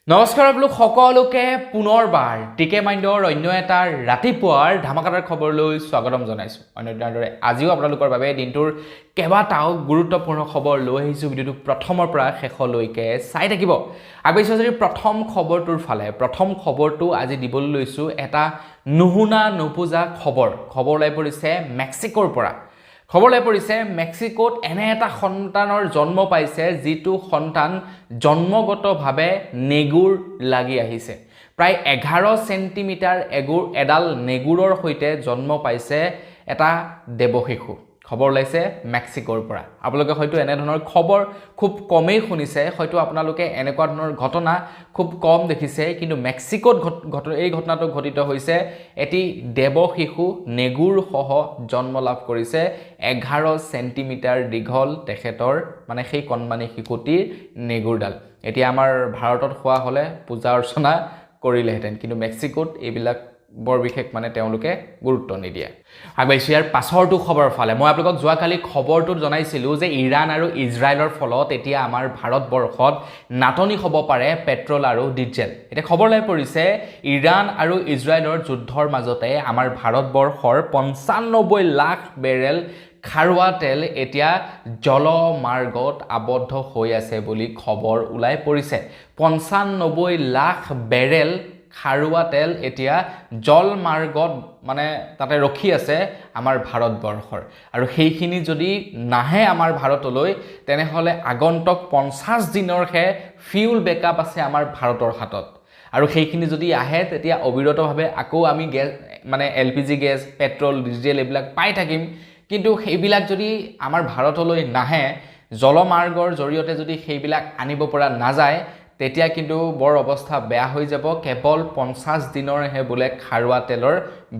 নমস্কাৰ আপোনালোক সকলোকে পুনৰবাৰ টিকে মাইণ্ডৰ অন্য এটা ৰাতিপুৱাৰ ধামাকাদাৰ খবৰলৈ স্বাগতম জনাইছোঁ। অন্যদিনাৰ দৰে আজিও আপোনালোকৰ বাবে দিনটোৰ কেইবাটাও গুৰুত্বপূৰ্ণ খবৰ লৈ আহিছোঁ। ভিডিঅ'টো প্ৰথমৰ পৰা শেষলৈকে চাই থাকিব। আগবাঢ়িছোঁ যদি প্ৰথম খবৰটোৰ ফালে। প্ৰথম খবৰটো আজি দিবলৈ লৈছোঁ এটা নুশুনা নুপুজা খবৰ ওলাই পৰিছে মেক্সিকোৰ পৰা। খবৰ ওলাই পৰিছে মেক্সিকোত এনে এটা সন্তানৰ জন্ম পাইছে যিটো সন্তান জন্মগতভাৱে নেগুৰ লাগি আহিছে। প্ৰায় 11 চেণ্টিমিটাৰ এডাল নেগুৰৰ সৈতে জন্ম পাইছে এটা দেৱশিশু। খবৰ ওলাইছে মেক্সিকোৰ পৰা। আপোনালোকে হয়তো এনেধৰণৰ খবৰ খুব কমেই শুনিছে, হয়তো আপোনালোকে এনেকুৱা ধৰণৰ ঘটনা খুব কম দেখিছে, কিন্তু মেক্সিকোত এই ঘটনাটো ঘটিত হৈছে। এটি দেৱশিশু নেগুৰ সহ জন্ম লাভ কৰিছে। 11 চেণ্টিমিটাৰ দীঘল তেখেতৰ মানে সেই কণমানি শিশুটিৰ নেগুৰডাল। এতিয়া আমাৰ ভাৰতত হোৱা হ'লে পূজা অৰ্চনা কৰিলেহেঁতেন, কিন্তু মেক্সিকোত এইবিলাক বৰ বিশেষ মানে তেওঁলোকে গুৰুত্ব নিদিয়ে। আগবাঢ়িছোঁ ইয়াৰ পাছৰটো খবৰৰ ফালে। মই আপোনালোকক যোৱাকালি খবৰটোত জনাইছিলোঁ যে ইৰাণ আৰু ইজৰাইলৰ ফলত এতিয়া আমাৰ ভাৰতবৰ্ষত নাটনি হ'ব পাৰে পেট্ৰল আৰু ডিজেল। এতিয়া খবৰ ওলাই পৰিছে ইৰাণ আৰু ইজৰাইলৰ যুদ্ধৰ মাজতে আমাৰ ভাৰতবৰ্ষৰ 95 লাখ বেৰেল খাৰুৱা তেল এতিয়া জলমাৰ্গত আবদ্ধ হৈ আছে বুলি খবৰ ওলাই পৰিছে। 95 লাখ বেৰেল খাৰুৱা তেল এতিয়া জলমাৰ্গত মানে তাতে ৰখি আছে আমাৰ ভাৰতবৰ্ষৰ। আৰু সেইখিনি যদি নাহে আমাৰ ভাৰতলৈ, তেনেহ'লে আগন্তুক 50 দিনৰহে ফিউল বেকআপ আছে আমাৰ ভাৰতৰ হাতত। আৰু সেইখিনি যদি আহে তেতিয়া অবিৰতভাৱে আকৌ আমি গেছ মানে LPG গেছ, পেট্ৰল, ডিজেল এইবিলাক পাই থাকিম। কিন্তু সেইবিলাক যদি আমাৰ ভাৰতলৈ নাহে, জলমাৰ্গৰ জৰিয়তে যদি সেইবিলাক আনিব পৰা নাযায়, তেতিয়া কিন্তু বৰ অৱস্থা বেয়া হৈ যাব। কেৱল 50 দিনৰহে বোলে খাৰুৱা তেলৰ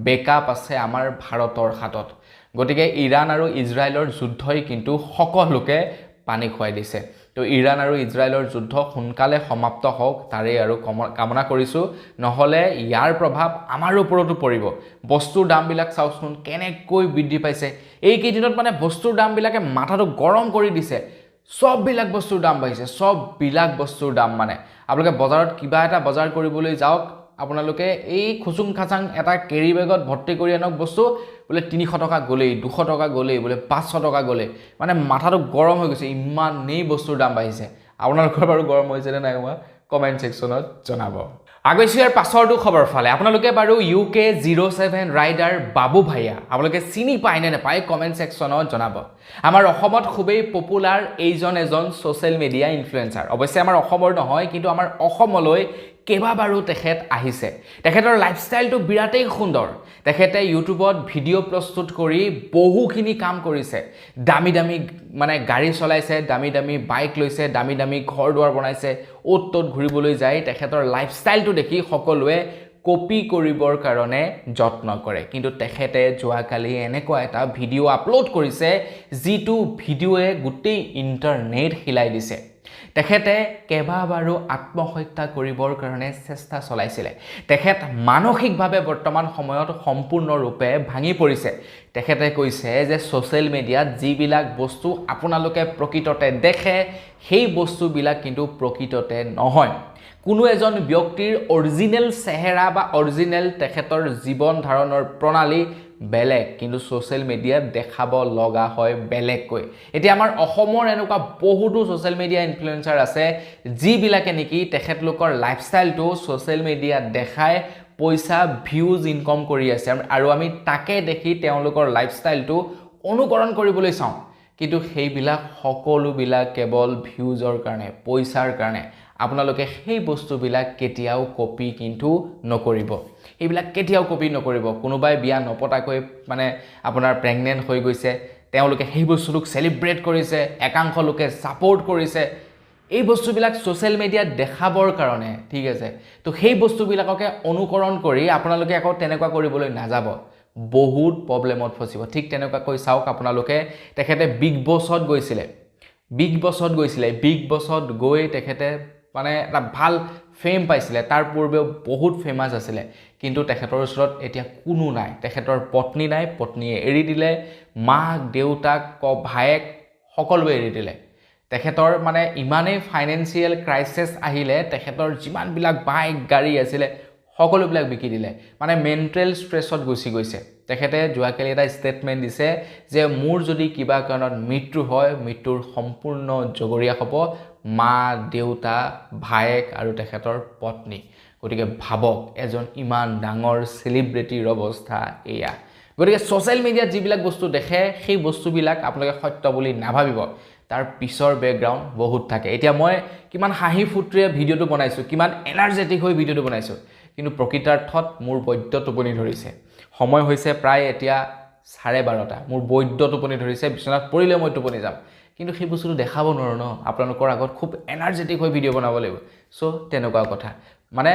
বেকআপ আছে আমাৰ ভাৰতৰ হাতত। গতিকে ইৰাণ আৰু ইজৰাইলৰ যুদ্ধই কিন্তু সকলোকে পানী খুৱাই দিছে। তো ইৰাণ আৰু ইজৰাইলৰ যুদ্ধ সোনকালে সমাপ্ত হওক তাৰেই আৰু কামনা কৰিছোঁ। নহ'লে ইয়াৰ প্ৰভাৱ আমাৰ ওপৰতো পৰিব। বস্তুৰ দামবিলাক চাওকচোন কেনেকৈ বৃদ্ধি পাইছে। এইকেইদিনত মানে বস্তুৰ দামবিলাকে মাথাটো গৰম কৰি দিছে। সববিলাক বস্তুৰ দাম বাঢ়িছে, সববিলাক বস্তুৰ দাম মানে আপোনালোকে বজাৰত কিবা এটা বজাৰ কৰিবলৈ যাওক, আপোনালোকে এই খুচুং খাচাং এটা কেৰি বেগত ভৰ্তি কৰি আনক বস্তু, বোলে 300 টকা গ'লেই, 200 টকা গ'লেই, বোলে 500 টকা গ'লেই। মানে মাথাটো গৰম হৈ গৈছে, ইমানেই বস্তুৰ দাম বাঢ়িছে। আপোনালোকৰ বাৰু গৰম হৈছে নে নাই হোৱা কমেণ্ট ছেকশ্যনত জনাব। আগবাঢ়িছোঁ ইয়াৰ পাছৰটো খবৰ ফালে। আপোনালোকে বাৰু UK07 ৰাইডাৰ বাবু ভাইয়া আপোনালোকে চিনি পায় নে নাপায় কমেণ্ট ছেকশ্যনত জনাব। আমাৰ অসমত খুবেই পপুলাৰ এজন ছ'চিয়েল মিডিয়া ইনফ্লুৱেঞ্চাৰ। অৱশ্যে আমাৰ অসমৰ নহয়, কিন্তু আমাৰ অসমলৈ কেইবাবাৰো তেখেত আহিছে। তেখেতৰ লাইফষ্টাইলটো বিৰাটেই সুন্দৰ। তেখেতে ইউটিউবত ভিডিঅ' প্ৰস্তুত কৰি বহুখিনি কাম কৰিছে। দামী দামী মানে গাড়ী চলাইছে, দামী দামী বাইক লৈছে, দামী দামী ঘৰ দুৱাৰ বনাইছে, অ'ত ত'ত ঘূৰিবলৈ যায়। তেখেতৰ লাইফষ্টাইলটো দেখি সকলোৱে কপি কৰিবৰ কাৰণে যত্ন কৰে। কিন্তু তেখেতে যোৱাকালি এনেকুৱা এটা ভিডিঅ' আপলোড কৰিছে যিটো ভিডিঅ'য়ে গোটেই ইণ্টাৰনেট হিলাই দিছে। তেখেতে কেইবাবাৰো আত্মহত্যা কৰিবৰ কাৰণে চেষ্টা চলাইছিলে। তেখেত মানসিকভাৱে বৰ্তমান সময়ত সম্পূৰ্ণৰূপে ভাঙি পৰিছে। তেখেতে কৈছে যে ছ'চিয়েল মিডিয়াত যিবিলাক বস্তু আপোনালোকে প্ৰকৃততে দেখে, সেই বস্তুবিলাক কিন্তু প্ৰকৃততে নহয়। কোনো এজন ব্যক্তিৰ অৰিজিনেল চেহেৰা বা অৰিজিনেল তেখেতৰ জীৱন ধাৰণৰ প্ৰণালী বেলেগ, কিন্তু ছ'চিয়েল মিডিয়াত দেখাব লগা হয় বেলেগকৈ। এতিয়া আমাৰ অসমৰ এনেকুৱা বহুতো ছ'চিয়েল মিডিয়া ইনফ্লুৱেঞ্চাৰ আছে যিবিলাকে নেকি তেখেতলোকৰ লাইফষ্টাইলটো ছ'চিয়েল মিডিয়াত দেখাই পইচা ভিউজ ইনকম কৰি আছে। আৰু আমি তাকে দেখি তেওঁলোকৰ লাইফষ্টাইলটো অনুকৰণ কৰিবলৈ চাওঁ। কিন্তু সেইবিলাক সকলোবিলাক কেৱল ভিউজৰ কাৰণে, পইচাৰ কাৰণে। আপোনালোকে সেই বস্তুবিলাক কেতিয়াও কপি কিন্তু নকৰিব। এইবিলাক কেতিয়াও কপি নকৰিব। কোনোবাই বিয়া নপতাকৈ মানে আপোনাৰ প্ৰেগনেণ্ট হৈ গৈছে, তেওঁলোকে সেই বস্তুটোক চেলিব্ৰেট কৰিছে, একাংশ লোকে ছাপোৰ্ট কৰিছে। এই বস্তুবিলাক ছ'চিয়েল মিডিয়াত দেখাবৰ কাৰণে, ঠিক আছে। তো সেই বস্তুবিলাককে অনুকৰণ কৰি আপোনালোকে আকৌ তেনেকুৱা কৰিবলৈ নাযাব, বহুত প্ৰব্লেমত ফচিব। ঠিক তেনেকুৱাকৈ চাওক আপোনালোকে, তেখেতে বিগ বছত গৈছিলে। বিগ বছত গৈ তেখেতে মানে এটা ভাল ফেম পাইছিলে। তাৰ পূৰ্বেও বহুত ফেমাছ আছিলে, কিন্তু তেখেতৰ ওচৰত এতিয়া কোনো নাই। তেখেতৰ পত্নী নাই, পত্নীয়ে এৰি দিলে। মাক, দেউতাক, ভায়েক সকলোৱে এৰি দিলে। তেখেতৰ মানে ইমানেই ফাইনেন্সিয়েল ক্ৰাইচিছ আহিলে তেখেতৰ যিমানবিলাক বাইক গাড়ী আছিলে সকলোবিলাক বিকি দিলে মানে মেণ্টেল ষ্ট্ৰেছত গুচি গৈছে তেখেতে যোৱাকালি এটা ষ্টেটমেণ্ট দিছে যে মোৰ যদি কিবা কাৰণত মৃত্যু হয় মৃত্যুৰ সম্পূৰ্ণ জগৰীয়া হ'ব মা দেউতা ভায়েক আৰু তেখেতৰ পত্নী গতিকে ভাবক এজন ইমান ডাঙৰ সেলিব্ৰিটিৰ অৱস্থা এয়া গতিকে সোশ্যাল মিডিয়াত যিবিলাক বস্তু দেখে সেই বস্তুবিলাক আপোনালোকে সত্য বুলি নাভাবিব তাৰ পিছৰ বেকগ্ৰাউণ্ড বহুত থাকে এতিয়া মই কিমান হাঁহি ফুৰ্তিৰে ভিডিঅ'টো বনাইছো কিমান এনাৰ্জেটিক হৈ ভিডিঅ'টো বনাইছো কিন্তু প্ৰকৃতাৰ্থত মোৰ বৈদ্য টোপনি ধৰিছে সময় হৈছে প্ৰায় এতিয়া 12:30 মোৰ বৈদ্য টোপনি ধৰিছে বিছনাত পৰিলে মই টোপনি যাম কিন্তু সেই বস্তুটো দেখাব নোৱাৰো ন আপোনালোকৰ আগত খুব এনাৰ্জেটিক হৈ ভিডিঅ' বনাব লাগিব সো তেনেকুৱা কথা মানে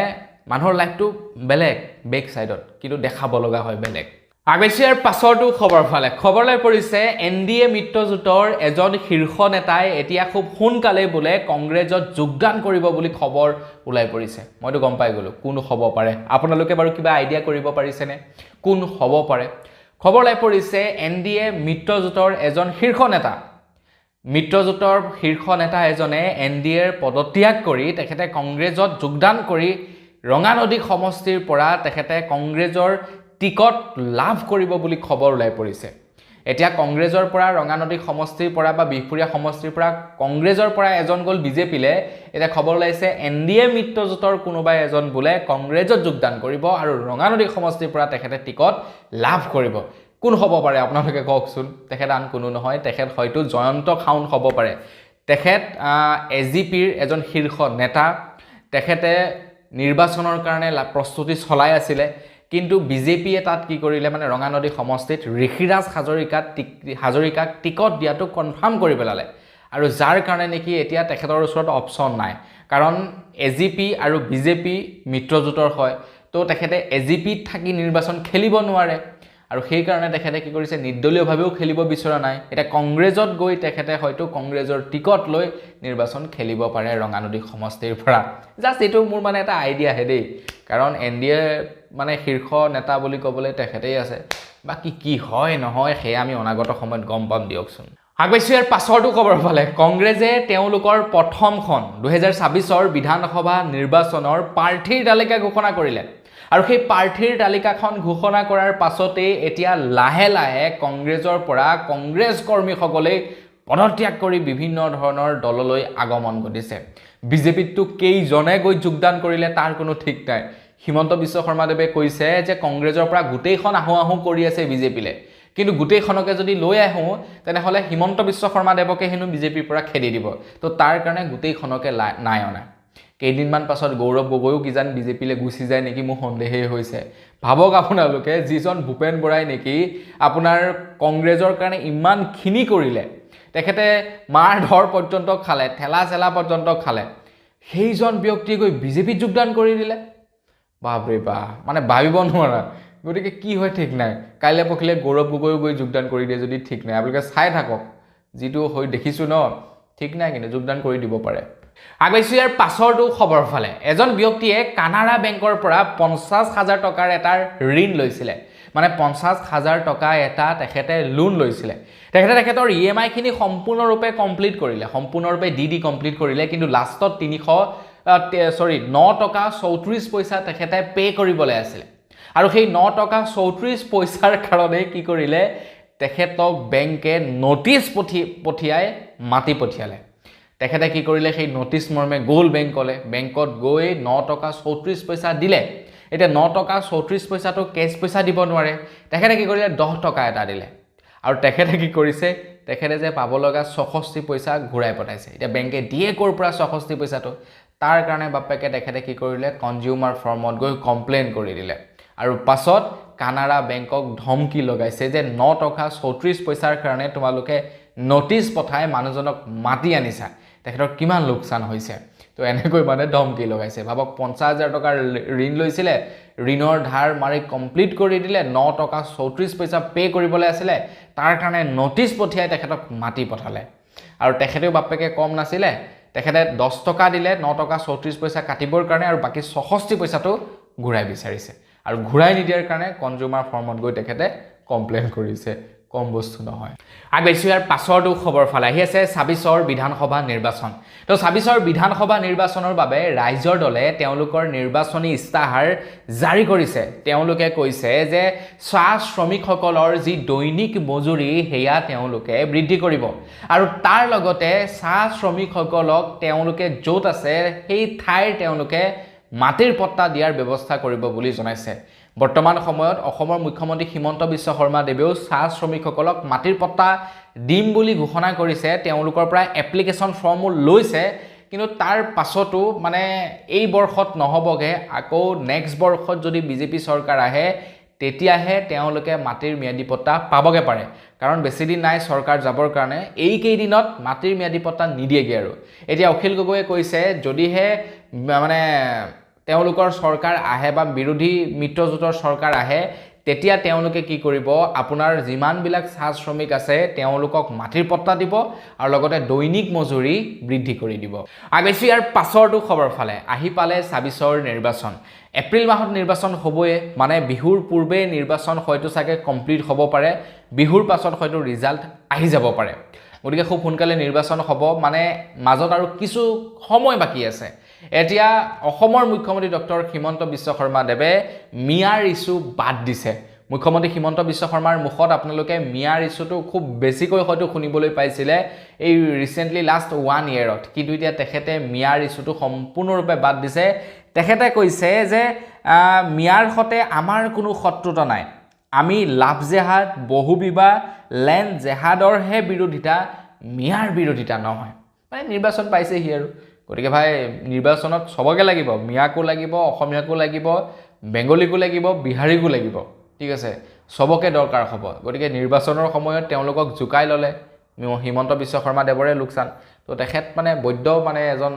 মানুহৰ লাইফটো বেলেগ বেক সাইডত কিন্তু দেখাব লগা হয় বেলেগ আগেছিয়াৰ পাছৰটো খবৰ ফালে খবৰলৈ পৰিছে এনডিএ মিত্ৰজোঁটৰ এজন শীৰ্ষ নেতাই এতিয়া খুব সোনকালে বোলে কংগ্ৰেছত যোগদান কৰিব বুলি খবৰ ওলাই পৰিছে মইতো গম পাই গলো কোন হ'ব পাৰে আপোনালোকে বাৰু কিবা আইডিয়া কৰিব পাৰিছেনে কোন হ'ব পাৰে খবৰ ওলাই পৰিছে এনডিএ মিত্ৰজোঁটৰ এজন শীৰ্ষ নেতা মিত্ৰজোঁটৰ শীৰ্ষ নেতা এজনে এনডিএৰ পদত্যাগ কৰি তেখেতে কংগ্ৰেছত যোগদান কৰি ৰঙানদী সমষ্টিৰ পৰা তেখেতে কংগ্ৰেছৰ টিকট লাভ কৰিব বুলি খবৰ ওলাই পৰিছে এতিয়া কংগ্ৰেছৰ পৰা ৰঙানদী সমষ্টিৰ পৰা বা বিহপুৰীয়া সমষ্টিৰ পৰা কংগ্ৰেছৰ পৰা এজন গ'ল বিজেপিলে এতিয়া খবৰ ওলাইছে এনডিএ মিত্ৰজোঁটৰ কোনোবা এজন বোলে কংগ্ৰেছত যোগদান কৰিব আৰু ৰঙানদী সমষ্টিৰ পৰা তেখেতে টিকট লাভ কৰিব কোন হ'ব পাৰে আপোনালোকে কওকচোন তেখেত আন কোনো নহয় তেখেত হয়তো জয়ন্ত খাউন হ'ব পাৰে তেখেত এজিপিৰ এজন শীৰ্ষ নেতা তেখেতে নিৰ্বাচনৰ কাৰণে প্ৰস্তুতি চলাই আছিল কিন্তু বিজেপিয়ে তাত কি কৰিলে মানে ৰঙানদী সমষ্টিত ঋষিৰাজ হাজৰিকাক টিকট দিয়াটো কনফাৰ্ম কৰি পেলালে আৰু যাৰ কাৰণে নেকি এতিয়া তেখেতৰ ওচৰত অপচন নাই কাৰণ এজিপি আৰু বিজেপি মিত্ৰজোঁটৰ হয় তো তেখেতে এজিপিত থাকি নিৰ্বাচন খেলিব নোৱাৰে আৰু সেই কাৰণে তেখেতে কি কৰিছে নিৰ্দলীয়ভাৱেও খেলিব বিচৰা নাই এটা কংগ্ৰেছত গৈ তেখেতে হয়তো কংগ্ৰেছৰ টিকট লৈ নিৰ্বাচন খেলিব পাৰে ৰঙানদী সমষ্টিৰ পৰা জাস্ট এইটো মোৰ মানে এটা আইডিয়া হে দেই কাৰণ এনডিএ মানে শীৰ্ষ নেতা বুলি ক'বলৈ তেখেতেই আছে বাকি কি হয় নহয় সেয়া আমি অনাগত সময়ত গম পাম দিয়কচোন আগবাইছো ইয়াৰ পাছৰটো খবৰ ফালে কংগ্ৰেছে তেওঁলোকৰ প্ৰথমখন 2026ৰ বিধানসভা নিৰ্বাচনৰ প্ৰাৰ্থীৰ তালিকা ঘোষণা কৰিলে আৰু সেই প্ৰাৰ্থীৰ তালিকাখন ঘোষণা কৰাৰ পাছতে এতিয়া লাহে লাহে কংগ্ৰেছৰ পৰা কংগ্ৰেছ কৰ্মীসকলে পদত্যাগ কৰি বিভিন্ন ধৰণৰ দললৈ আগমন ঘটিছে বিজেপিতটো কেইজনে গৈ যোগদান কৰিলে তাৰ কোনো ঠিক নাই হিমন্ত বিশ্ব শৰ্মাদেৱে কৈছে যে কংগ্ৰেছৰ পৰা গোটেইখন আহো কৰি আছে বিজেপিলে কিন্তু গোটেইখনকে যদি লৈ আহো তেনেহলে হিমন্ত বিশ্ব শৰ্মাদেৱকে হেনো বিজেপিৰ পৰা খেদি দিব তো তাৰ কাৰণে গোটেইখনকে নাই অনা কেইদিনমান পাছত গৌৰৱ গগৈও কিজান বিজেপিলে গুচি যায় নেকি মোৰ সন্দেহেই হৈছে ভাবক আপোনালোকে যিজন ভূপেন বৰাই নেকি আপোনাৰ কংগ্ৰেছৰ কাৰণে ইমান খিনি কৰিলে তেখেতে মাৰ ধৰ পৰ্যন্ত খালে ঠেলা চেলা পৰ্যন্ত খালে সেইজন ব্যক্তি গৈ বিজেপিত যোগদান কৰি দিলে বাপৰে বা মানে ভাবিব নোৱাৰা গতিকে কি হয় ঠিক নাই কাইলৈ পখিলে গৌৰৱ গগৈও গৈ যোগদান কৰি দিয়ে যদি ঠিক নাই আপোনালোকে চাই থাকক যিটো হৈ দেখিছো ন ঠিক নাই কিন্তু যোগদান কৰি দিব পাৰে আগবাইছো ইয়াৰ পাছৰটো খবৰ ফালে এজন ব্যক্তিয়ে কানাড়া বেংকৰ পৰা 50,000 টকাৰ এটা ঋণ লৈছিলে মানে 50,000 টকা এটা তেখেতে লোন লৈছিলে তেখেতৰ ইএমআই খিনি সম্পূৰ্ণৰূপে কমপ্লিট কৰিলে সম্পূৰ্ণৰূপে ডি কমপ্লিট কৰিলে কিন্তু লাষ্টত 9 টকা 34 পইচা তেখেতে পে কৰিবলৈ আছিল আৰু সেই 9 টকা 34 পইচাৰ কাৰণে কি কৰিলে তেখেতক বেংকে নোটিছ পঠিয়াই মাতি পঠিয়ালে তেখেতে কি কৰিলে সেই নোটিছ মৰ্মে গ'ল বেংকত গৈ 9 টকা 34 পইচা দিলে এতিয়া 9 টকা 34 পইচাটো কেছ পইচা দিব নোৱাৰে তেখেতে কি কৰিলে 10 টকা এটা দিলে আৰু তেখেতে কি কৰিছে তেখেতে যে পাব লগা 66 পইচা ঘূৰাই পঠাইছে এতিয়া বেংকে দিয়ে কৰ পৰা 66 পইচাটো তাৰ কাৰণে বাপেকে তেখেতে কি কৰিলে কনজিউমাৰ ফৰ্মত গৈ কমপ্লেইন কৰি দিলে আৰু পাছত কানাড়া বেংকক ধমকি লগাইছে যে 9 টকা 34 পইচাৰ কাৰণে তোমালোকে নোটিছ পঠাই মানুহজনক মাতি আনিছা তেখেতৰ কিমান লোকসান হৈছে তো এনেকৈ মানে ধমকি লগাইছে ভাবক 50,000 টকাৰ ঋণ লৈছিলে ঋণৰ ধাৰ মাৰি কমপ্লিট কৰি দিলে 9 টকা 34 পইচা পে কৰিবলৈ আছিল তাৰ কাৰণে নোটিছ পঠিয়াই তেখেতক মাতি পঠালে আৰু তেখেতেও বাপেকে কম নাছিলে তেখেতে 10 টকা দিলে 9 টকা 34 পইচা কাটিবৰ কাৰণে আৰু বাকি 66 পইচাটো ঘূৰাই বিচাৰিছে আৰু ঘূৰাই নিদিয়াৰ কাৰণে কনজিউমাৰ ফৰ্মত গৈ তেখেতে কমপ্লেইন কৰিছে কম বস্তু নহয় আগবাইছো ইয়াৰ পাছৰটো খবৰ ফালে আহি আছে ২৬ৰ বিধানসভা নিৰ্বাচন তো ২৬ৰ বিধানসভা নিৰ্বাচনৰ বাবে ৰাইজৰ দলে তেওঁলোকৰ নিৰ্বাচনী ইস্তাহাৰ জাৰি কৰিছে তেওঁলোকে কৈছে যে চাহ শ্ৰমিকসকলৰ যি দৈনিক মজুৰি হেয়া তেওঁলোকে বৃদ্ধি কৰিব আৰু তাৰ লগতে চাহ শ্ৰমিকসকলক তেওঁলোকে য'ত আছে সেই ঠাইৰ তেওঁলোকে মাটিৰ পট্টা দিয়াৰ ব্যৱস্থা কৰিব বুলি জনাইছে বৰ্তমান সময়ত অসমৰ মুখ্যমন্ত্ৰী হিমন্ত বিশ্ব শৰ্মা দেৱেও চাহ শ্ৰমিকসকলক মাটিৰ পট্টা দিম বুলি ঘোষণা কৰিছে তেওঁলোকৰ পৰা এপ্লিকেশ্যন ফৰ্মো লৈছে কিন্তু তাৰ পাছতো মানে এই বৰ্ষত নহবগে আকৌ নেক্সট বৰ্ষত যদি বিজেপি চৰকাৰ আহে তেতিয়াহে তেওঁলোকে মাটিৰ ম্যাদী পট্টা পাবগে পাৰে কাৰণ বেছি দিন নাই চৰকাৰ যাবৰ কাৰণে এই কেইদিনত মাটিৰ ম্যাদী পট্টা নিদিয়েগে আৰু এতিয়া অখিল গগৈয়ে কৈছে যদিহে মানে তেওঁলোকৰ চৰকাৰ আহে বা বিৰোধী মিত্ৰজোঁটৰ চৰকাৰ আহে তেতিয়া তেওঁলোকে কি কৰিব আপোনাৰ যিমানবিলাক চাহ শ্ৰমিক আছে তেওঁলোকক মাটিৰ পট্টা দিব আৰু লগতে দৈনিক মজুৰি বৃদ্ধি কৰি দিব আগবাইছো ইয়াৰ পাছৰটো খবৰ ফালে আহি পালে ২৬ৰ নিৰ্বাচন এপ্ৰিল মাহত নিৰ্বাচন হ'বয়ে মানে বিহুৰ পূৰ্বে নিৰ্বাচন হয়তো চাগে কমপ্লিট হ'ব পাৰে বিহুৰ পাছত হয়তো ৰিজাল্ট আহি যাব পাৰে গতিকে খুব সোনকালে নিৰ্বাচন হ'ব মানে মাজত আৰু কিছু সময় বাকী আছে এতিয়া অসমৰ মুখ্যমন্ত্ৰী ডক্টৰ হিমন্ত বিশ্ব শৰ্মা দেৱে মিয়াৰ ইছ্যু বাদ দিছে মুখ্যমন্ত্ৰী হিমন্ত বিশ্ব শৰ্মাৰ মুখত আপোনালোকে মিয়াৰ ইছ্যুটো খুব বেছিকৈ হয়তো শুনিবলৈ পাইছিলে এই ৰিসেন্টলি লাষ্ট 1 ইয়াৰত কিন্তু এতিয়া তেখেতে মিয়াৰ ইছ্যুটো সম্পূৰ্ণৰূপে বাদ দিছে তেখেতে কৈছে যে মিয়াৰ সতে আমাৰ কোনো শত্ৰুতা নাই আমি লাভ জেহাদ বহু বিবাহ লেণ্ড জেহাদৰহে বিৰোধিতা মিয়াৰ বিৰোধিতা নহয় মানে নিৰ্বাচন পাইছেহি আৰু গতিকে ভাই নিৰ্বাচনত সবকে লাগিব মিয়াকো লাগিব অসমীয়াকো লাগিব বেংগলীকো লাগিব বিহাৰীকো লাগিব ঠিক আছে সবকে দৰকাৰ হ'ব গতিকে নিৰ্বাচনৰ সময়ত তেওঁলোকক জুকাই ললে হিমন্ত বিশ্ব শৰ্মা দেৱৰে লোকচান তো তেখেত মানে বৈদ্য মানে এজন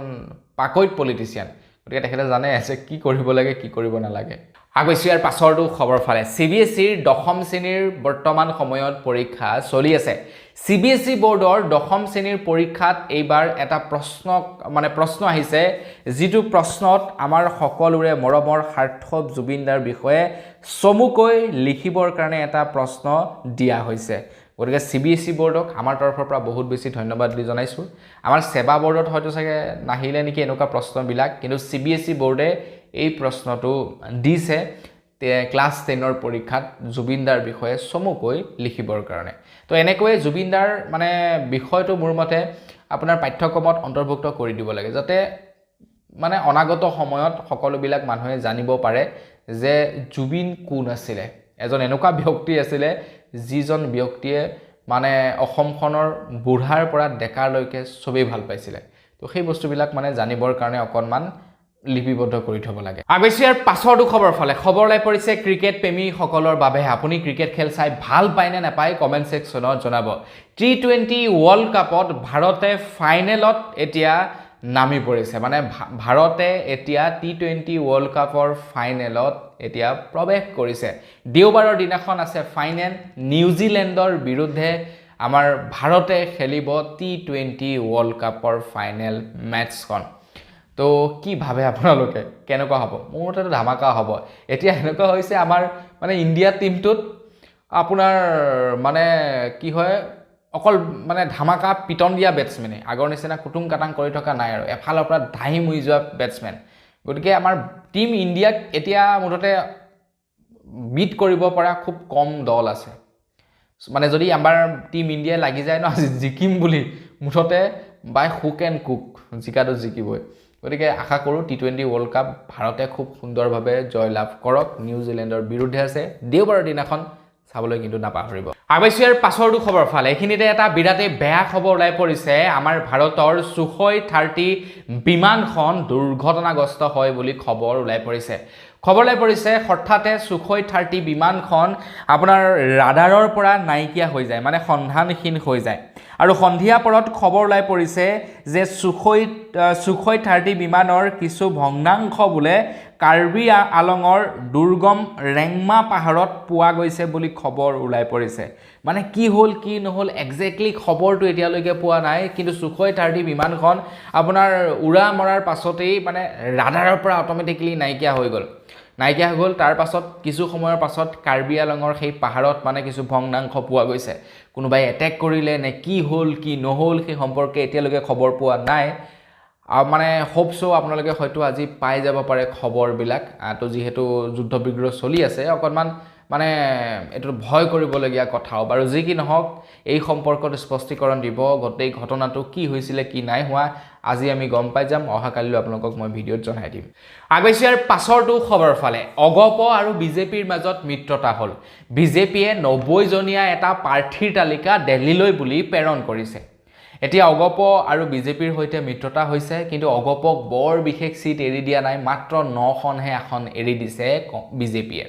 পাকৈত পলিটিচিয়ান গতিকে তেখেতে জানে আছে কি কৰিব লাগে কি কৰিব নালাগে আগবাইছো ইয়াৰ পাছৰটো খবৰ ফালে CBSEৰ দশম শ্ৰেণীৰ বৰ্তমান সময়ত পৰীক্ষা চলি আছে CBSE বোৰ্ডৰ দশম শ্ৰেণীৰ পৰীক্ষাত এইবাৰ এটা প্ৰশ্ন আহিছে যিটো প্ৰশ্নত আমাৰ সকলোৰে মৰমৰ সাৰ্থক জুবিনদাৰ বিষয়ে চমুকৈ লিখিবৰ কাৰণে এটা প্ৰশ্ন দিয়া হৈছে গতিকে CBSE বোৰ্ডক আমাৰ তৰফৰ পৰা বহুত বেছি ধন্যবাদ দি জনাইছো আমাৰ সেৱা বোৰ্ডত হয়তো চাগে নাহিলে নেকি এনেকুৱা প্ৰশ্নবিলাক কিন্তু CBSE বোৰ্ডে এই প্ৰশ্নটো দিছে ক্লাছ 10ৰ পৰীক্ষাত জুবিনদাৰ বিষয়ে চমুকৈ লিখিবৰ কাৰণে তো এনেকৈ জুবিনদাৰ মানে বিষয়টো মোৰ মতে আপোনাৰ পাঠ্যক্ৰমত অন্তৰ্ভুক্ত কৰি দিব লাগে যাতে মানে অনাগত সময়ত সকলোবিলাক মানুহে জানিব পাৰে যে জুবিন কোন আছিল এজন এনেকুৱা ব্যক্তি আছিল যিজন ব্যক্তিয়ে মানে অসমখনৰ বুঢ়াৰ পৰা ডেকাৰলৈকে সবেই ভাল পাইছিল তো সেই বস্তুবিলাক মানে জানিবৰ কাৰণে অকনমান লিপিবদ্ধ কৰি থব লাগে আগবাইছো ইয়াৰ পাছৰটো খবৰ ফালে খবৰ লাই পৰিছে ক্ৰিকেট প্ৰেমী সকলৰ বাবে আপুনি ক্ৰিকেট খেল চাই ভাল পায় নে নাপায় কমেন্ট সেকশনত জনাব T20 ওয়াৰ্ল্ড কাপত ভাৰতে ফাইনেলত এতিয়া নামি পৰিছে মানে ভাৰতে এতিয়া T20 ওয়াৰ্ল্ড কাপৰ ফাইনেলত এতিয়া প্ৰৱেশ কৰিছে দেওবাৰৰ দিনাখন আছে ফাইনেল নিউজিলেণ্ডৰ বিৰুদ্ধে আমাৰ ভাৰতে খেলিব T20 ওয়াৰ্ল্ড কাপৰ ফাইনেল মেচখন তো কি ভাবে আপোনালোকে কেনেকুৱা হ'ব মোৰ মতে ধামাকা হ'ব এতিয়া এনেকুৱা হৈছে আমাৰ মানে ইণ্ডিয়া টিমটোত আপোনাৰ মানে কি হয় অকল মানে ধামাকা পিটন দিয়া বেটসম্যানে আগৰ নিচিনা কুটুম কাটাং কৰি থকা নাই আৰু এফালৰ পৰা ধাই মুই যোৱা বেটসম্যান গতিকে আমাৰ টিম ইণ্ডিয়াক এতিয়া মুঠতে বিট কৰিব পৰা খুব কম দল আছে মানে যদি আমাৰ টিম ইণ্ডিয়া লাগি যায় ন জিকিম বুলি মুঠতে বাই হুক এণ্ড কুক জিকাটো জিকিবই গতিকে আশা কৰোঁ T20 ওয়াৰ্ল্ড কাপ ভাৰতে খুব সুন্দৰভাৱে জয়লাভ কৰক নিউজিলেণ্ডৰ বিৰুদ্ধে আছে দেওবাৰৰ দিনাখন চাবলৈ কিন্তু নাপাহৰিব আগবাইছো ইয়াৰ পাছৰটো খবৰ ফালে এইখিনিতে এটা বিৰাটেই বেয়া খবৰ ওলাই পৰিছে আমাৰ ভাৰতৰ Sukhoi 30 বিমানখন দুৰ্ঘটনাগ্ৰস্ত হয় বুলি খবৰ ওলাই পৰিছে হঠাতে Sukhoi 30 বিমানখন আপোনাৰ ৰাডাৰৰ পৰা নাইকিয়া হৈ যায় মানে সন্ধানহীন হৈ যায় আৰু সন্ধিয়া পৰত খবৰ ওলাই পৰিছে যে Sukhoi 30 বিমানৰ কিছু ভগ্নাংশ বোলে কাৰ্বি আলঙৰ দুৰ্গম ৰেংমা পাহাৰত পোৱা গৈছে বুলি খবৰ ওলাই পৰিছে মানে কি হ'ল কি নহল এক্স্যাক্টলি খবৰটো এতিয়ালৈকে পোৱা নাই কিন্তু Sukhoi 30 বিমানখন আপোনাৰ উৰা মৰাৰ পাছতেই মানে ৰাডাৰৰ পৰা অটোমেটিক্যালি নাইকিয়া হৈ গ'ল নাইকিয়া হৈ গ'ল তাৰ পাছত কিছু সময়ৰ পাছত কাৰ্বি আলঙৰ সেই পাহাৰত মানে কিছু ভগ্নাংশ পোৱা গৈছে কোনোবাই এটেক কৰিলে নে কি হ'ল কি নহ'ল সেই সম্পৰ্কে এতিয়ালৈকে খবৰ পোৱা নাই মানে হোপ সো আপোনালোকে হয়তো আজি পাই যাব পাৰে খবৰবিলাক তো যিহেতু যুদ্ধ বিগ্ৰহ চলি আছে অকণমান মানে এইটো ভয় কৰিবলগীয়া কথাও বাৰু যি কি নহওক এই সম্পৰ্কত স্পষ্টীকৰণ দিব গোটেই ঘটনাটো কি হৈছিলে কি নাই হোৱা আজি আমি গম পাই যাম অহাকালিলৈ আপোনালোকক মই ভিডিঅ'ত জনাই দিম আগৈছে ইয়াৰ পাছৰটো খবৰ ফালে অগপ আৰু বিজেপিৰ মাজত মিত্ৰতা হ'ল বিজেপিয়ে 90 জনীয়া এটা প্ৰাৰ্থীৰ তালিকা দিল্লীলৈ বুলি প্ৰেৰণ কৰিছে এতিয়া অগপ আৰু বিজেপিৰ সৈতে মিত্ৰতা হৈছে কিন্তু অগপক বৰ বিশেষ সিট এৰি দিয়া নাই মাত্ৰ 9খনহে এখন এৰি দিছে বিজেপিয়ে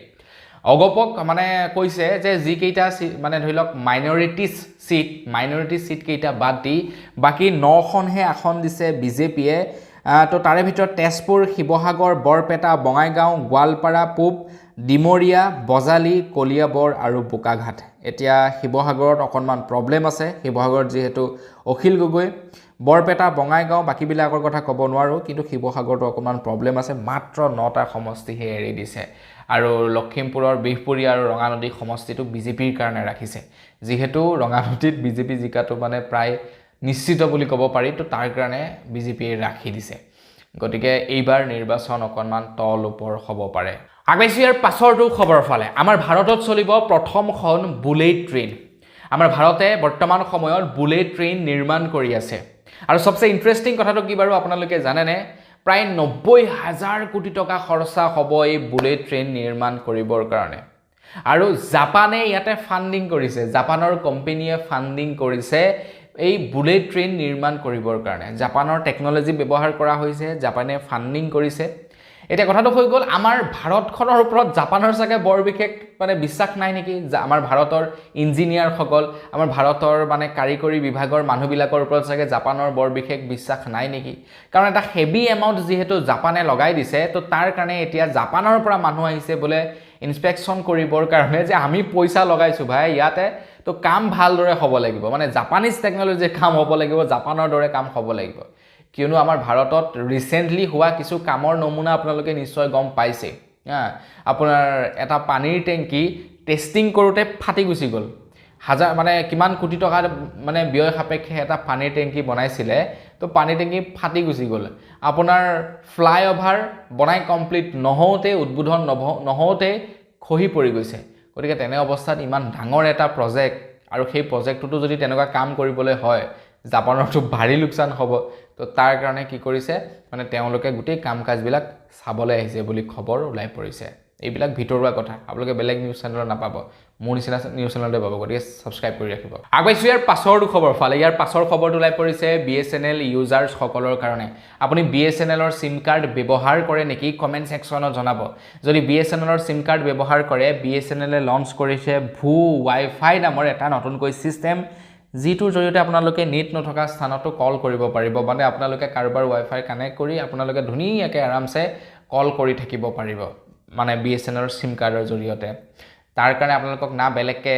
অগপক মানে কৈছে যে যি কেইটা মানে ধৰি লওক মাইনৰিটি সিট কেইটা বাদ দি বাকি 9খনহে এখন দিছে বিজেপিয়ে তো তাৰে ভিতৰত তেজপুৰ শিৱসাগৰ বৰপেটা বঙাইগাঁও গোৱালপাৰা পূব ডিমৰীয়া বজালি কলিয়াবৰ আৰু বোকাঘাট এতিয়া শিৱসাগৰত অকণমান প্ৰব্লেম আছে শিৱসাগৰত যিহেতু অখিল গগৈ বৰপেটা বঙাইগাঁও বাকিবিলাকৰ কথা ক'ব নোৱাৰোঁ কিন্তু শিৱসাগৰতো অকণমান প্ৰব্লেম আছে মাত্ৰ 9টা সমষ্টিহে এৰি দিছে আৰু লখিমপুৰৰ বিহপুৰী আৰু ৰঙানদী সমষ্টিটো বিজেপিৰ কাৰণে ৰাখিছে যিহেতু ৰঙানদীত বিজেপি জিকাটো মানে প্ৰায় নিশ্চিত বুলি ক'ব পাৰি তো তাৰ কাৰণে বিজেপিয়ে ৰাখি দিছে গতিকে এইবাৰ নিৰ্বাচন অকণমান তল ওপৰ হ'ব পাৰে আগৈছে ইয়াৰ পাছৰটো খবৰ ফালে আমাৰ ভাৰতত চলিব প্ৰথমখন বুলেট ট্ৰেইন আমাৰ ভাৰতে বৰ্তমান সময়ত বুলেট ট্ৰেইন নিৰ্মাণ কৰি আছে আৰু সবচে ইন্টাৰেষ্টিং কথাটো কি বাৰু আপোনালোকে জানেনে প্ৰায় 90,000 কোটি টকা খৰচা হ'ব এই বুলেট ট্ৰেইন নিৰ্মাণ কৰিবৰ কাৰণে আৰু জাপানে ইয়াতে ফান্ডিং কৰিছে জাপানৰ কোম্পানীয়ে ফান্ডিং কৰিছে এই বুলেট ট্ৰেইন নিৰ্মাণ কৰিবৰ কাৰণে জাপানৰ টেকনলজি ব্যৱহাৰ কৰা হৈছে জাপানে ফান্ডিং কৰিছে এটা কথাটো হৈ গ'ল আমাৰ ভাৰতখনৰ ওপৰত জাপানৰ সাকে বৰ বিশেষ মানে বিশ্বাস নাই নেকি আমাৰ ভাৰতৰ ইঞ্জিনিয়াৰ সকল আমাৰ ভাৰতৰ মানে কাৰিকৰী বিভাগৰ মানুহবিলাকৰ ওপৰত সাকে জাপানৰ বৰ বিশেষ বিশ্বাস নাই নেকি কাৰণ এটা হেভি এমাউন্ট যেহেতু জাপানে লগাই দিছে তো তাৰ কাৰণে এতিয়া জাপানৰ পৰা মানুহ আহিছে বলে ইনস্পেকশন কৰিবৰ কাৰণে যে আমি পইচা লগাইছো ভাই ইয়াতে তো কাম ভালদৰে হ'ব লাগিব মানে জাপানিজ টেকনলজি কাম হ'ব লাগিব জাপানৰ দৰে কাম হ'ব লাগিব কিয়নো আমাৰ ভাৰতত ৰিসেন্টলি হোৱা কিছু কামৰ নমুনা আপোনালোকে নিশ্চয় গম পাইছে আপোনাৰ এটা পানীৰ টেংকি টেস্টিং কৰোতে ফাটি গুচি গ'ল হাজাৰ মানে কিমান কোটি টকা মানে ব্যয় সাপেক্ষে এটা পানীৰ টেংকি বনাইছিলে তো পানী টেংকি ফাটি গুচি গ'ল আপোনাৰ ফ্লাইঅভাৰ বনাই কমপ্লিট নহওঁতে উদ্বোধন নহওঁতে খহি পৰি গৈছে গতিকে তেনে অৱস্থাত ইমান ডাঙৰ এটা প্ৰজেক্ট আৰু সেই প্ৰজেক্টটো যদি তেনেকুৱা কাম কৰিবলৈ হয় জাপানৰটো ভাৰী লোকসান হ'ব তো তাৰ কাৰণে কি কৰিছে মানে তেওঁলোকে গোটেই কাম কাজবিলাক চাবলৈ আহিছে বুলি খবৰ ওলাই পৰিছে এইবিলাক ভিতৰুৱা কথা আপোনালোকে বেলেগ নিউজ চেনেলত নাপাব মোৰ নিচিনা নিউজ চেনেলতে পাব গতিকে সাবস্ক্ৰাইব কৰি ৰাখিব আগৈছে ইয়াৰ পাছৰটো খবৰ ফালে ইয়াৰ পাছৰ খবৰটো ওলাই পৰিছে BSNL ইউজাৰ্ছ সকলৰ কাৰণে আপুনি BSNLৰ সিম কাৰ্ড ব্যৱহাৰ কৰে নেকি কমেন্ট সেকশনত জনাব যদি BSNLৰ সিম কাৰ্ড ব্যৱহাৰ কৰে BSNL লঞ্চ কৰিছে ভু ৱাইফাই নামৰ এটা নতুনকৈ সিস্টেম জিটোৰ জৰিয়তে আপোনালোকে নেট নথকা স্থানতো কল কৰিব পাৰিব মানে আপোনালোকে কাৰোবাৰ ৱাইফাই কানেক্ট কৰি আপোনালোকে ধুনীয়াকৈ আৰামছে কল কৰি থাকিব পাৰিব মানে BSNLৰ সিম কাৰ্ডৰ জৰিয়তে তাৰ কাৰণে আপোনালোকক না বেলেগকে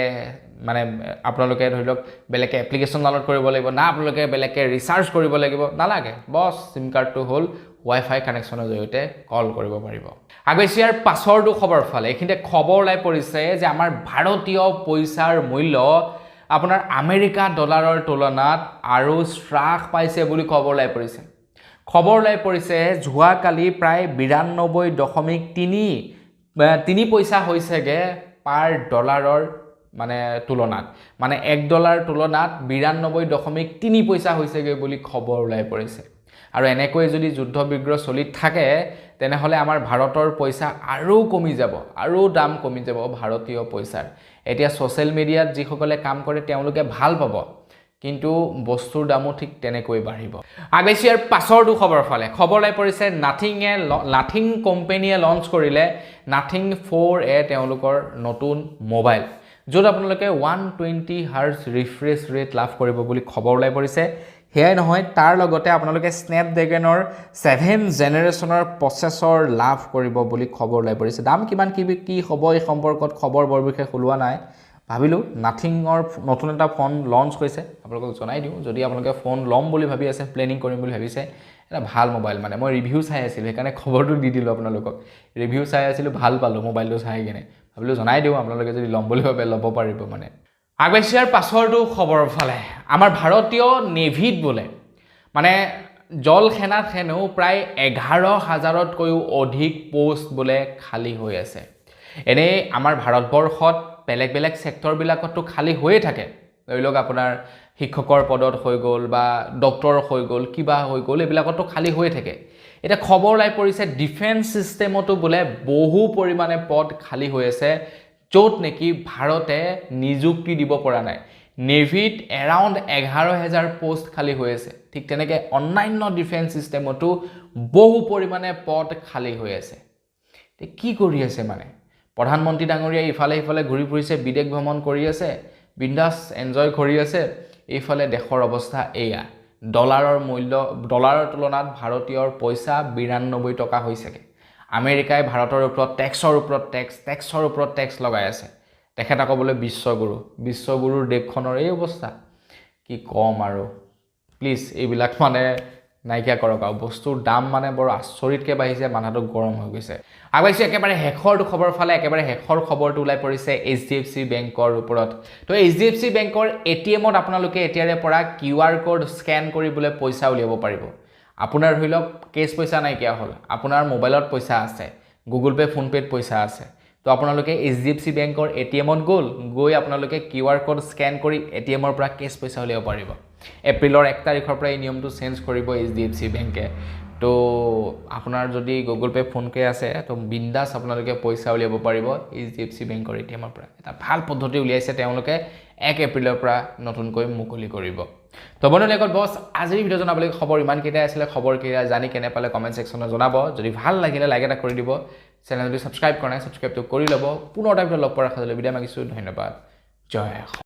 মানে আপোনালোকে ধৰি লওক বেলেগকে এপ্লিকেশন ডাউনলোড কৰিব লাগিব না আপোনালোকে বেলেগকে ৰিচাৰ্জ কৰিব লাগিব নালাগে বস সিম কাৰ্ডটো হ'ল ৱাইফাই কানেকশ্যনৰ জৰিয়তে কল কৰিব পাৰিব আগৈছে ইয়াৰ পাছৰটো খবৰ ফালে এইখিনিতে খবৰ ওলাই পৰিছে যে আমাৰ ভাৰতীয় পইচাৰ মূল্য আপোনাৰ আমেৰিকা ডলাৰৰ তুলনাত আৰু হ্ৰাস পাইছে বুলি খবৰ ওলাই পৰিছে খবৰ ওলাই পৰিছে যোৱা কালি প্ৰায় 92.3 পইচা হৈছেগে পাৰ ডলাৰৰ মানে তুলনাত মানে $1 তুলনাত 92.3 পইচা হৈছেগে বুলি খবৰ ওলাই পৰিছে আৰু এনেকৈ যদি যুদ্ধ বিগ্ৰহ চলি থাকে তেনেহলে আমাৰ ভাৰতৰ পইচা আৰু কমি যাব আৰু দাম কমি যাব ভাৰতীয় পইচাৰ এতিয়া সোশ্যাল মিডিয়াত যি সকলে কাম কৰে তেওঁলোকে ভাল পাব কিন্তু বস্তুৰ দামো ঠিক তেনেকৈ বাঢ়িব আগৈছে ইয়াৰ পাছৰটো খবৰ ফালে খবৰ লাই পৰিছে নাথিং কোম্পানীয়ে লঞ্চ কৰিলে নাথিং 4a তেওঁলোকৰ নতুন মোবাইল য'ত আপোনালোকে 120 হাৰ্জ ৰিফ্ৰেছ ৰেট লাভ কৰিব বুলি খবৰ লাই পৰিছে হেয়াই নহয় তাৰ লগতে আপোনালোকে স্নেপড্ৰেগনৰ 7 জেনাৰেশনৰ প্ৰচেছৰ লাভ কৰিব বুলি খবৰ লাই পৰিছে দাম কিমান কি হ'ব এই সম্পৰ্কত খবৰ বৰ বিশেষ ওলোৱা নাই ভাবিলো নাথিংৰ নতুন এটা ফোন লঞ্চ হৈছে আপোনালোকক জনাই দিও যদি আপোনালোকে ফোন লম বুলি ভাবি আছে প্লেনিং কৰিম বুলি ভাবিছে এটা ভাল মোবাইল মানে মই ৰিভিউ চাই আছিলোঁ সেইকাৰণে খবৰটো দি দিলোঁ আপোনালোকক ৰিভিউ চাই আছিলোঁ ভাল পালোঁ মোবাইলটো চাই কিনে ভাবিলোঁ জনাই দিওঁ আপোনালোকে যদি ল'ম বুলি ভাবে ল'ব পাৰিব মানে আগবাঢ়িছে ইয়াৰ পাছৰটো খবৰৰ ফালে আমাৰ ভাৰতীয় নেভিত বোলে মানে জল সেনাত হেনো প্ৰায় 11,000তকৈও অধিক পোষ্ট বোলে খালী হৈ আছে এনেই আমাৰ ভাৰতবৰ্ষত বেলেগ বেলেগ ছেক্টৰবিলাকতো খালী হৈয়ে থাকে ধৰি লওক আপোনাৰ শিক্ষকৰ পদত হৈ গ'ল বা ডক্টৰ হৈ গ'ল কিবা হৈ গ'ল এইবিলাকতো খালী হৈয়ে থাকে এটা খবৰ ওলাই পৰিছে ডিফেন্স সিস্টেমতো বোলে বহু পৰিমাণে পদ খালী হৈ আছে য'ত নেকি ভাৰতে নিযুক্তি দিব পৰা নাই নেভিত এৰাউণ্ড 11,000 পোষ্ট খালী হৈ আছে ঠিক তেনেকৈ অন্যান্য ডিফেন্স সিস্টেমতো বহু পৰিমাণে পদ খালী হৈ আছে কি কৰি আছে মানে প্ৰধানমন্ত্ৰী ডাঙৰীয়া ইফালে ইফালে ঘূৰি ফুৰিছে বিদেশ ভ্ৰমণ কৰি আছে বিন্দাছ এনজয় কৰি আছে এইফালে দেশৰ অৱস্থা এয়া ডলাৰৰ মূল্য ডলাৰৰ তুলনাত ভাৰতীয়ৰ পইচা 92 টকা হৈছেগে আমেৰিকাই ভাৰতৰ ওপৰত টেক্সৰ ওপৰত টেক্স লগাই আছে তেখেত আকৌ বোলে বিশ্বগুৰুৰ দেশখনৰ এই অৱস্থা কি কম আৰু প্লিজ এইবিলাক মানে নাইকিয়া কৰক আৰু বস্তুৰ দাম মানে বৰ আচৰিতকৈ বাঢ়িছে মাথাটো গৰম হৈ গৈছে আগবাঢ়িছে একেবাৰে শেষৰটো খবৰ ফালে একেবাৰে শেষৰ খবৰটো ওলাই পৰিছে HDFC বেংকৰ ওপৰত তো HDFC বেংকৰ ATMত আপোনালোকে এতিয়াৰে পৰা QR কোড স্কেন কৰিবলৈ পইচা উলিয়াব পাৰিব আপোনাৰ ধৰি লওক কেছ পইচা নাইকিয়া হ'ল আপোনাৰ মোবাইলত পইচা আছে গুগল পে ফোন পেত পইচা আছে তো আপোনালোকে HDFC বেংকৰ ATMত গৈ আপোনালোকে QR কোড স্কেন কৰি ATMৰ পৰা কেছ পইচা উলিয়াব পাৰিব এপ্ৰিলৰ 1 তাৰিখৰ পৰা এই নিয়মটো চেঞ্জ কৰিব HDFC বেংকে তো আপোনাৰ যদি গুগল পে ফোন পে আছে তো বিন্দাছ আপোনালোকে পইচা উলিয়াব পাৰিব HDFC বেংকৰ ATMৰ পৰা এটা ভাল পদ্ধতি উলিয়াইছে তেওঁলোকে 1 এপ্ৰিলৰ পৰা নতুনকৈ মুকলি কৰিব তো বন্ধুসকল বস আজিৰ ভিডিও জনাবলৈ খবৰ ইমান কেইটা আছিলে খবৰ কেইটা জানি কেনে পালে কমেন্ট সেকশনত জনাব যদি ভাল লাগিলে লাইক এটা কৰি দিব চেনেলটো সাবস্ক্ৰাইব কৰা নাই সাবস্ক্ৰাইবটো কৰি ল'ব পুনৰ এটা ভিডিও লগ পোৱাৰ আশা লৈ বিদায় মাগিছো ধন্যবাদ জয়